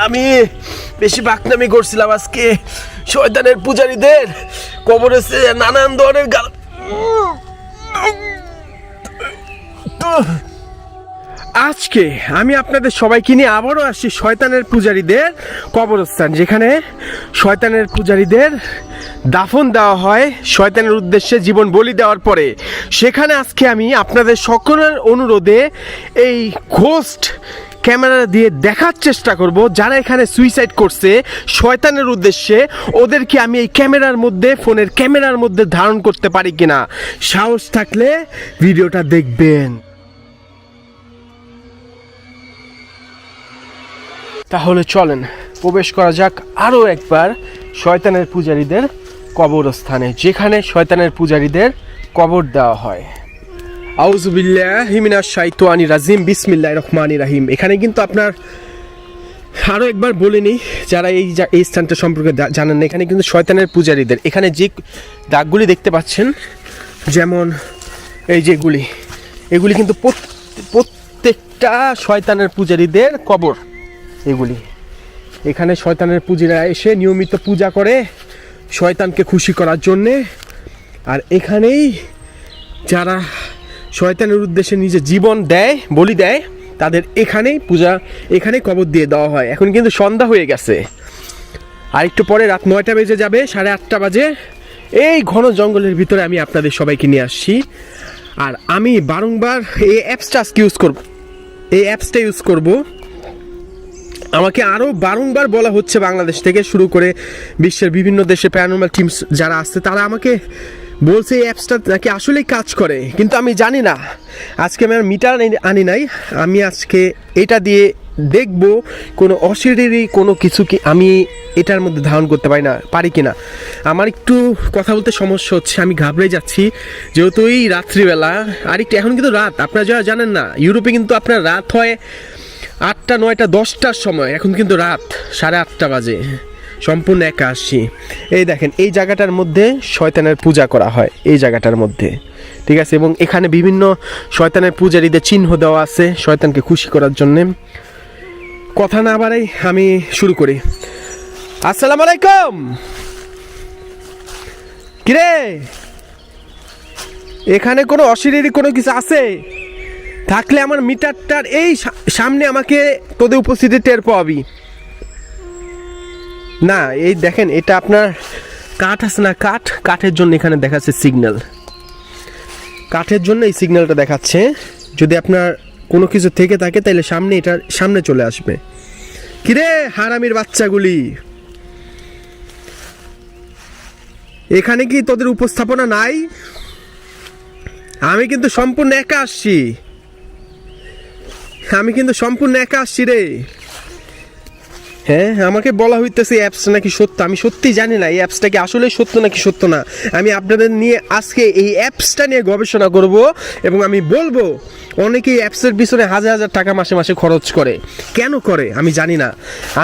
আমি বেশি বাকনামি করছিলাম আজকে। শয়তানের পূজারীদের কবরে নানান ধরনের গাল। আজকে আমি আপনাদের সবাইকে নিয়ে আবারও আসছি শয়তানের পূজারীদের কবরস্থান, যেখানে শয়তানের পূজারীদের দাফন দেওয়া হয় শয়তানের উদ্দেশ্যে জীবন বলি দেওয়ার পরে। সেখানে আজকে আমি আপনাদের সকলের অনুরোধে এই ঘোস্ট ক্যামেরা দিয়ে দেখার চেষ্টা করব যারা এখানে সুইসাইড করছে শয়তানের উদ্দেশ্যে, ওদেরকে আমি এই ক্যামেরার মধ্যে, ফোনের ক্যামেরার মধ্যে ধারণ করতে পারি কিনা। সাহস থাকলে ভিডিওটা দেখবেন। তাহলে চলেন প্রবেশ করা যাক আরও একবার শয়তানের পূজারীদের কবরস্থানে, যেখানে শয়তানের পূজারীদের কবর দেওয়া হয়। আউযুবিল্লাহি মিনাশ শাইতানির রাজিম, বিসমিল্লাহির রহমানির রহিম। এখানে কিন্তু আপনার আরও একবার বলে নিই, যারা এই স্থানটা সম্পর্কে জানেন না, এখানে কিন্তু শয়তানের পূজারীদের, এখানে যে দাগগুলি দেখতে পাচ্ছেন, যেমন এই যেগুলি, এগুলি কিন্তু প্রত্যেকটা শয়তানের পূজারীদের কবর। এগুলি এখানে শয়তানের পূজারীরা এসে নিয়মিত পূজা করে শয়তানকে খুশি করার জন্যে। আর এখানেই যারা শয়তানের উদ্দেশ্যে নিজের জীবন দেয়, বলি দেয়, তাদের এখানেই পূজা, এখানেই কবর দিয়ে দেওয়া হয়। এখন কিন্তু সন্ধ্যা হয়ে গেছে, আর একটু পরে রাত 9টা বেজে যাবে, 8:30 বাজে। এই ঘন জঙ্গলের ভিতরে আমি আপনাদের সবাইকে নিয়ে আসছি। আর আমি বারংবার এই অ্যাপসটা ইউজ করব। আমাকে আরও বারংবার বলা হচ্ছে, বাংলাদেশ থেকে শুরু করে বিশ্বের বিভিন্ন দেশে প্যারানর্মাল টিমস যারা আসছে, তারা আমাকে বলছে এই অ্যাপসটা নাকি আসলেই কাজ করে, কিন্তু আমি জানি না। আজকে আমি আর মিটার আনি নাই, আমি আজকে এটা দিয়ে দেখব কোনো অশরীরী কোনো কিছু কি আমি এটার মধ্যে ধারণ করতে পারি কিনা। আমার একটু কথা বলতে সমস্যা হচ্ছে, আমি ঘাবড়ে যাচ্ছি, যেহেতু এই রাত্রিবেলা। আর একটু এখন কিন্তু রাত, আপনারা যারা জানেন না, ইউরোপে কিন্তু আপনার রাত হয় 8টা, 9টা, 10টার সময়। এখন কিন্তু রাত 8:30 বাজে, সম্পূর্ণ একা আসছি। এই দেখেন, এই জায়গাটার মধ্যে শয়তানের পূজা করা হয়, এই জায়গাটার মধ্যে, ঠিক আছে। এবং এখানে বিভিন্ন শয়তানের পূজারীদের চিহ্ন দেওয়া আছে শয়তানকে খুশি করার জন্যে। কথা না বাড়াই আমি শুরু করি। আসসালামু আলাইকুম। কিরে, এখানে কোনো অশরীরী কোনো কিছু আছে? থাকলে আমার মিটারটার এই সামনে আমাকে তোদের উপস্থিতি টের পাবি না। এই দেখেন, এটা আপনার কাঠ আছে না, কাঠের জন্য এখানে দেখাচ্ছে সিগন্যাল, কাঠের জন্য এই সিগন্যালটা দেখাচ্ছে। যদি আপনার কোনো কিছু থেকে থাকে তাহলে এটার সামনে চলে আসবে। কিরে হারামির বাচ্চাগুলি, এখানে কি তোদের উপস্থাপনা নাই? আমি কিন্তু সম্পূর্ণ একা আসছি, রে। হ্যাঁ, আমাকে বলা হইতেছে এই অ্যাপসটা নাকি সত্য। আমি সত্যি জানি না এই অ্যাপসটা কি আসলে সত্য নাকি সত্য না। আমি আপনাদের নিয়ে আজকে এই অ্যাপসটা নিয়ে গবেষণা করব, এবং আমি বলবো অনেকেই অ্যাপসের পিছনে হাজার হাজার টাকা মাসে মাসে খরচ করে। কেন করে আমি জানি না।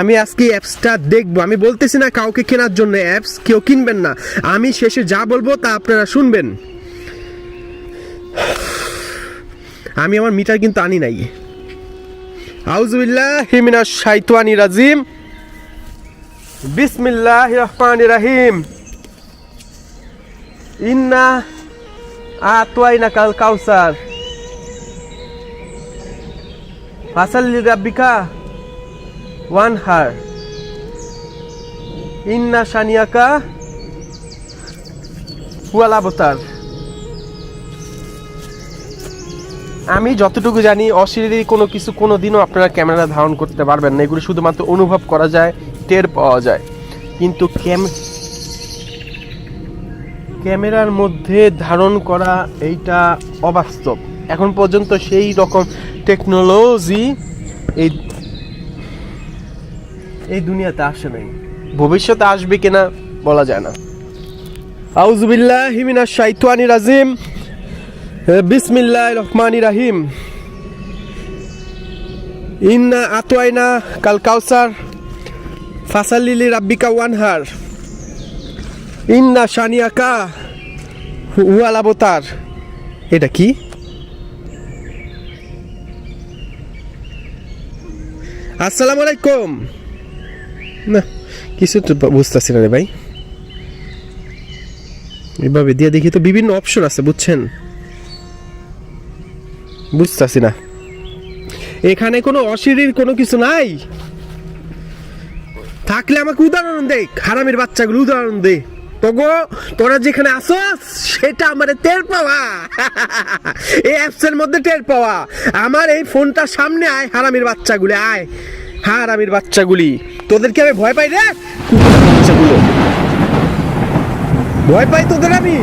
আমি আজকে এই অ্যাপসটা দেখবো। আমি বলতেছি না কাউকে কেনার জন্য অ্যাপস, কেউ কিনবেন না। আমি শেষে যা বলবো তা আপনারা শুনবেন। আমি আমার মিটার কিন্তু আনি নাই। আউযুবিল্লাহি মিনাশ শাইতানির রাজিম, বিসমিল্লাহির রহমানির রহিম। ইন্না আতাইনাকাল কাউসার ফাসাল্লি রাব্বিকা ওয়ানহার ইন্না শানিয়াকা হুয়াল আবতার। আমি যতটুকু জানি, অশরীরী কোনো কিছু কোনো দিনও আপনারা ক্যামেরা ধারণ করতে পারবেন না। এগুলো শুধুমাত্র অনুভব করা যায়, টের পাওয়া যায়, কিন্তু ক্যামেরার মধ্যে ধারণ করা এইটা অবাস্তব। এখন পর্যন্ত সেই রকম টেকনোলজি এই দুনিয়াতে আসে নাই। ভবিষ্যতে আসবে কিনা বলা যায় না। আউযুবিল্লাহি মিনাশ শাইতানির রাজিম, বিসমিল্লাহির রহমানির রহিম। ইন্না আতাইনা কাল কাউসার ফাসাল্লি লিরাব্বিকা ওয়ানহার ইন্না শানিয়াকা হুয়াল আবতার। এটা কি? আসসালামু আলাইকুম। না কিছু তো বুঝতেছি না রে ভাই, এভাবে দিয়ে দেখি তো বিভিন্ন অপশন আছে বুঝছেন, বুঝতেছি না এখানে কোনো অশিরির কোনো কিছু নাই। থাকলে আমাকে উদাহরণ দে, হারামির বাচ্চাগুলো উদাহরণ দে। তগো তোরা যেখানে আসস সেটা আমার টের পাওয়া, এই অ্যাপসের মধ্যে টের পাওয়া। আমার এই ফোনটা সামনে আয়, হারামির বাচ্চাগুলি আয়, হারামির বাচ্চাগুলি। তোদেরকে আমি ভয় পাই রে, কুকুরের বাচ্চাগুলো ভয় পাই তোদের আমি।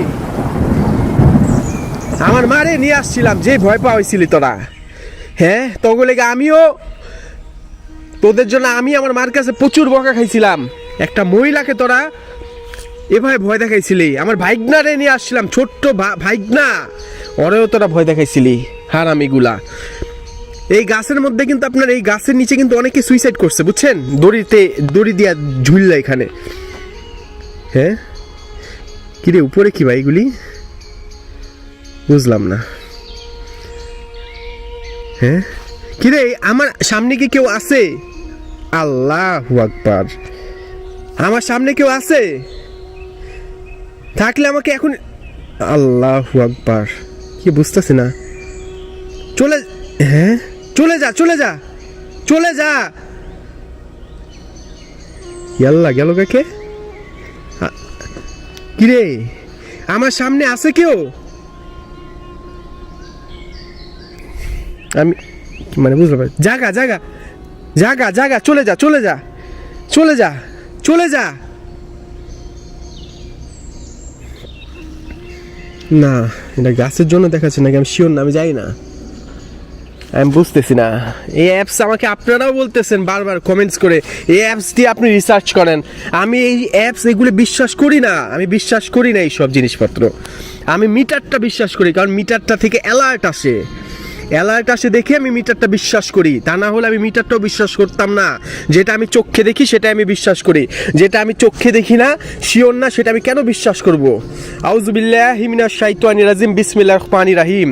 আমার মারে নিয়ে আসছিলাম, যে ভয় পাওয়াইছিলি তোরা। হ্যাঁ তগো লেগে আমিও তোদের জন্য আমি আমার মার কাছে প্রচুর বকা খাইছিলাম। একটা মহিলাকে তোরা এভাবে ভয় দেখাইছিলি, আমার ভাইগনা রে নিয়ে আসছিলাম, ছোট্ট ভাইগনা, ওরেও তোরা ভয় দেখাইছিলি হারামিগুলা। এই গাছের মধ্যে কিন্তু আপনার এই গাছের নিচে কিন্তু অনেকে সুইসাইড করছে বুঝছেন, দড়ি দিয়া ঝুললা এখানে। হ্যাঁ কিরে উপরে কি ভাই এগুলি বুঝলাম না। হ্যাঁ কিরে আমার সামনে কি কেউ আছে? আল্লাহু আকবার, আমার সামনে কেউ আছে? থাকলে আমাকে এখন, আল্লাহু আকবার, কি বুঝতেছি না। চলে, হ্যাঁ চলে যা চলে যা চলে যা। ইয়াল্লা গেল কাকে? কিরে আমার সামনে আছে কেউ? আমি মানে বুঝতে পারি, জাগা জাগা জাগা জাগা, চলে যা চলে যা চলে যা চলে যা। না এটা গাছের জন্য দেখাচ্ছে নাকি আমি শিওর না, আমি যাই না, আমি বুঝতেছি না। এই অ্যাপস আমাকে আপনারাও বলতেছেন বারবার কমেন্টস করে এই অ্যাপস দিয়ে আপনি রিসার্চ করেন। আমি এই অ্যাপস এগুলো বিশ্বাস করি না, আমি বিশ্বাস করি না এই সব জিনিসপত্র। আমি মিটারটা বিশ্বাস করি, কারণ মিটারটা থেকে অ্যালার্ট আসে, অ্যালার্ট আসে দেখে আমি মিটারটা বিশ্বাস করি। তা না হলে আমি মিটারটাও বিশ্বাস করতাম না। যেটা আমি চোখে দেখি সেটা আমি বিশ্বাস করি, যেটা আমি চোখে দেখি না, শিওর না, সেটা আমি কেন বিশ্বাস করব? আউযুবিল্লাহি মিনাশ শাইতানির রাজিম, বিসমিল্লাহির রহমানির রহিম।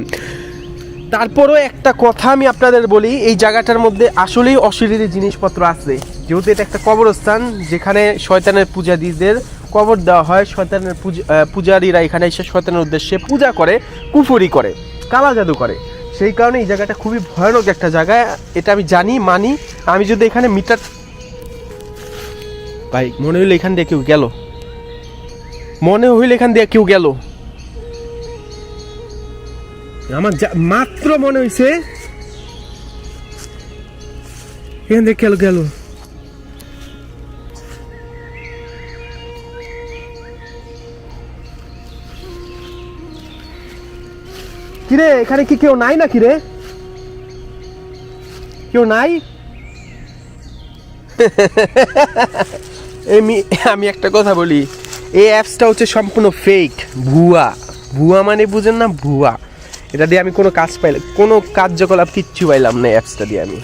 তারপরও একটা কথা আমি আপনাদের বলি, এই জায়গাটার মধ্যে আসলেই অশরীরী জিনিসপত্র আছে, যেহেতু এটা একটা কবরস্থান যেখানে শয়তানের পূজারীদের কবর দেওয়া হয়। শয়তানের পূজারীরা এখানে এসে শয়তানের উদ্দেশ্যে পূজা করে, কুফরি করে, কালা জাদু করে। সেই কারণে এই জায়গাটা খুবই ভয়ানক একটা জায়গা, এটা আমি জানি মানি। আমি যদি এখানে মিটার, ভাই মনে হইলে এখান দিয়ে কেউ গেল, মনে হইলে এখান দিয়ে কেউ গেল, আমার মাত্র মনে হইছে এখান দিয়ে গেল গেল। কিরে এখানে কি কেউ নাই নাকি রে? কেউ নাই? আমি একটা কথা বলি, এই অ্যাপসটা হচ্ছে সম্পূর্ণ ফেক, ভুয়া। ভুয়া মানে বুঝেন না, ভুয়া। এটা দিয়ে আমি কোনো কাজ পাইলাম, কোনো কার্যকলাপ কিচ্ছু পাইলাম না অ্যাপসটা দিয়ে। আমি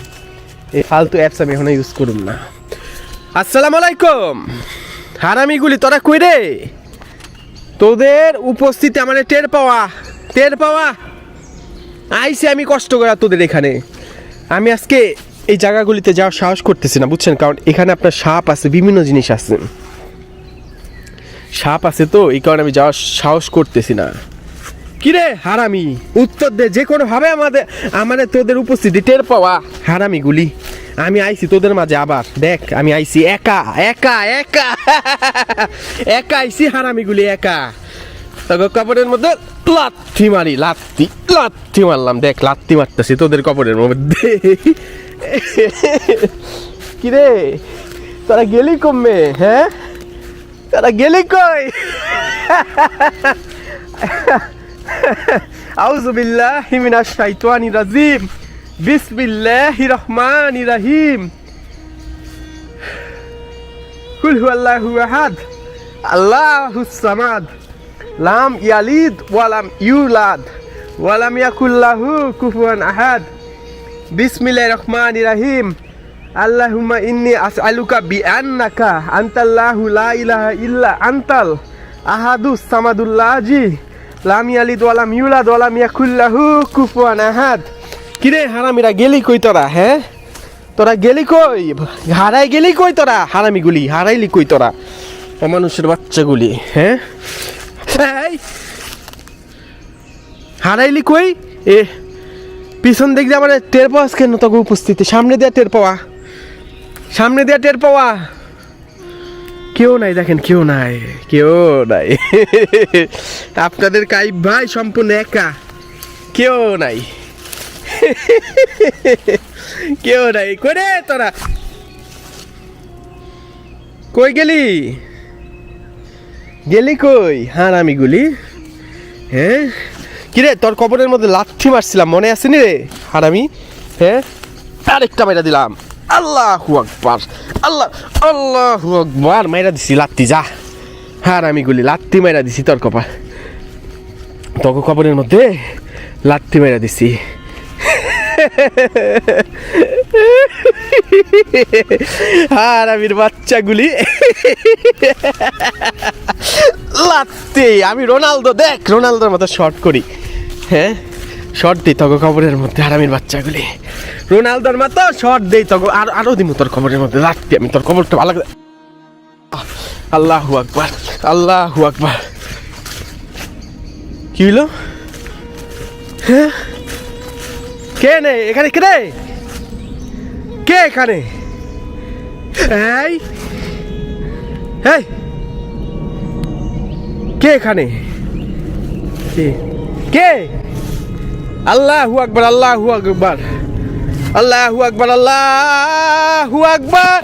এই ফালতু অ্যাপস আমি এখন ইউজ করুন না। আসসালামু আলাইকুম। হারামিগুলি তোরা কই রে? তোদের উপস্থিতি আমার টের পাওয়া, টের পাওয়া আইসি আমি কষ্ট করা তোদের এখানে। আমি আজকে এই জায়গাগুলিতে যাওয়ার সাহস করতেছি না বুঝছেন, কারণ এখানে আপনার সাপ আছে, বিভিন্ন জিনিস আছে, সাপ আছে, তো এই কারণে আমি যাওয়ার সাহস করতেছি না। কিরে হারামি উত্তর দে, যে কোনো ভাবে আমাদের তোদের উপস্থিতি টের পাওয়া হারামিগুলি। আমি আইছি তোদের মাঝে, আবার দেখ আমি আইছি একা একা একা একা আইছি হারামিগুলি একা। তবে কবরের মধ্যে লাথি মারি, লাথি লাথি মারলাম, দেখ লাথি মারতেছি তোদের কবরের মধ্যে। কিরে তারা গেলি কমবে? হ্যাঁ তারা গেলি কই? আউযুবিল্লাহি মিনাশ শাইতানির রাজিম, বিসমিল্লাহির রহমানির রহিম। কুল হুয়াল্লাহু আহাদ, আল্লাহুস সামাদ, লাম ইয়ালিদ ওয়া লাম ইউলাদ ওয়া লাম ইয়াকুল লাহু কুফুয়ান আহাদ। বিসমিল্লাহির রহমানির রহিম। আল্লাহুম্মা ইন্নী আসআলুকা বিআন্নাকা আনতাল্লাহু লা ইলাহা ইল্লা আনতাল আহাদুস সামাদুল্লাহি লাম ইয়ালিদ ওয়া লাম ইউলাদ ওয়া লাম ইয়াকুল লাহু কুফুয়ান আহাদ। কিরে হারামিরা গেলি কই তোরা? হ্যাঁ তোরা গেলি কই? হারাই গেলি কই তোরা? হারামিগুলি হারাইলি কই তোরা? মানুষের বাচ্চাগুলি, হ্যাঁ হারাইলি কই? এ পিছন দিক দিয়ে আমার টের পাওয়াস কেন? তোকে উপস্থিতি সামনে দেওয়া টের পাওয়া, সামনে দেওয়া টের পাওয়া। কেউ নাই, দেখেন কেউ নাই, কেউ নাই। আপনাদের কাইব ভাই সম্পূর্ণ একা, কেউ নাই। কেউ নাই। করে তোরা কই গেলি? গেলি কই হারামিগুলি? হ্যাঁ কিরে, তোর কবরের মধ্যে লাথি মারছিলাম, মনে আছে নি রে হারামি? হ্যাঁ আরেকটা মাইরা দিলাম। আল্লাহু আকবার, আল্লাহ আল্লাহু আকবার, মাইরা দিছি লাত্তি। যা হারামিগুলি, লাত্তি মাইরা দিছি তোর কপাল, তোকে কবরের মধ্যে লাত্তি মাইরা দিছি। হারামির বাচ্চাগুলি লাত্তি। আমি রোনালদো, দেখ রোনালদোর মতো শর্ট করি, হ্যাঁ শর্ট দিই তোকে কবরের মধ্যে। হারামির বাচ্চাগুলি রোনালদোর মতো শর্ট দেই তোকে, আরো দিমু তোর কবরের মধ্যে লাত্তি। আমি তোর কবরটা ভালো করে। আল্লাহু আকবার, আল্লাহু আকবার। কি হইল? হ্যাঁ কে নেই এখানে? কে রে? কে এখানে? এই এই কে এখানে? কে কে? আল্লাহু আকবার, আল্লাহু আকবার, আল্লাহু আকবার, আল্লাহু আকবার।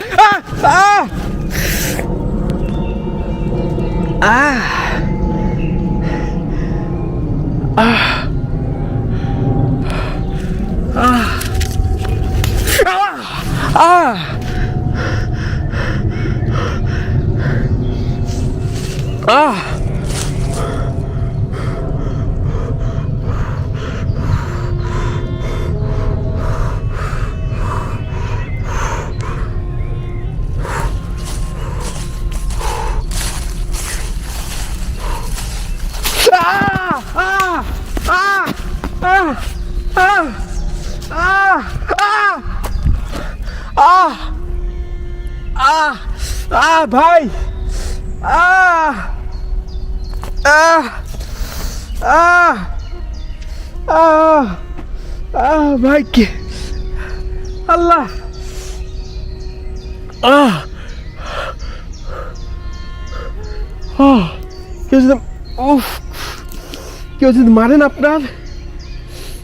ভাই ভাই কে? আল্লাহ কেউ যদি কেউ যদি মারেন আপনার,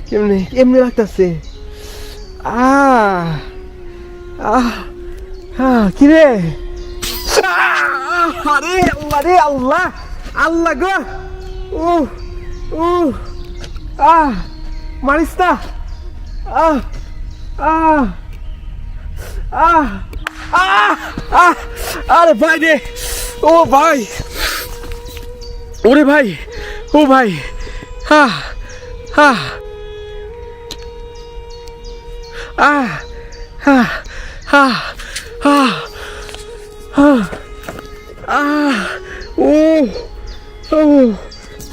কেমনি এমনি লাগতেছে। কিরে? আরে আল্লাহ রে, আল্লাহ আল্লাহ গো। মারিস না। আরে ভাই রে, ও ভাই, ওরে ভাই, ও ভাই।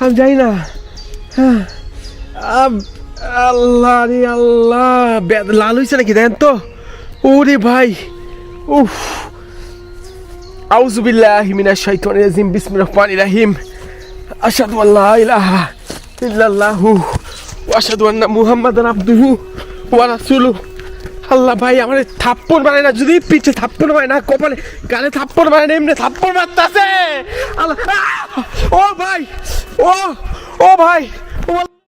আমি যাই না। আল্লাহ রে আল্লাহ, লাল হয়েছে নাকি দেখেন তো। ওরে ভাই, উফ। আউযু বিল্লাহি মিনাশ শাইতানির রাজিম, বিসমিল্লাহির রহমানির রহিম। আশহাদু আল্লা ইলাহা ইল্লাল্লাহু ওয়া আশহাদু আন্না মুহাম্মাদান আবদুহু ওয়া রাসূলুহু। আল্লাহ ভাই, আমার থাপ্পড় মারে না, যদি পিঠে থাপ্পড় মারে না, কপালে গালে থাপ্পড় মারে না, এমনি থাপ্পড় মারতাছে। আল্লাহ, ও ভাই, ও ভাই,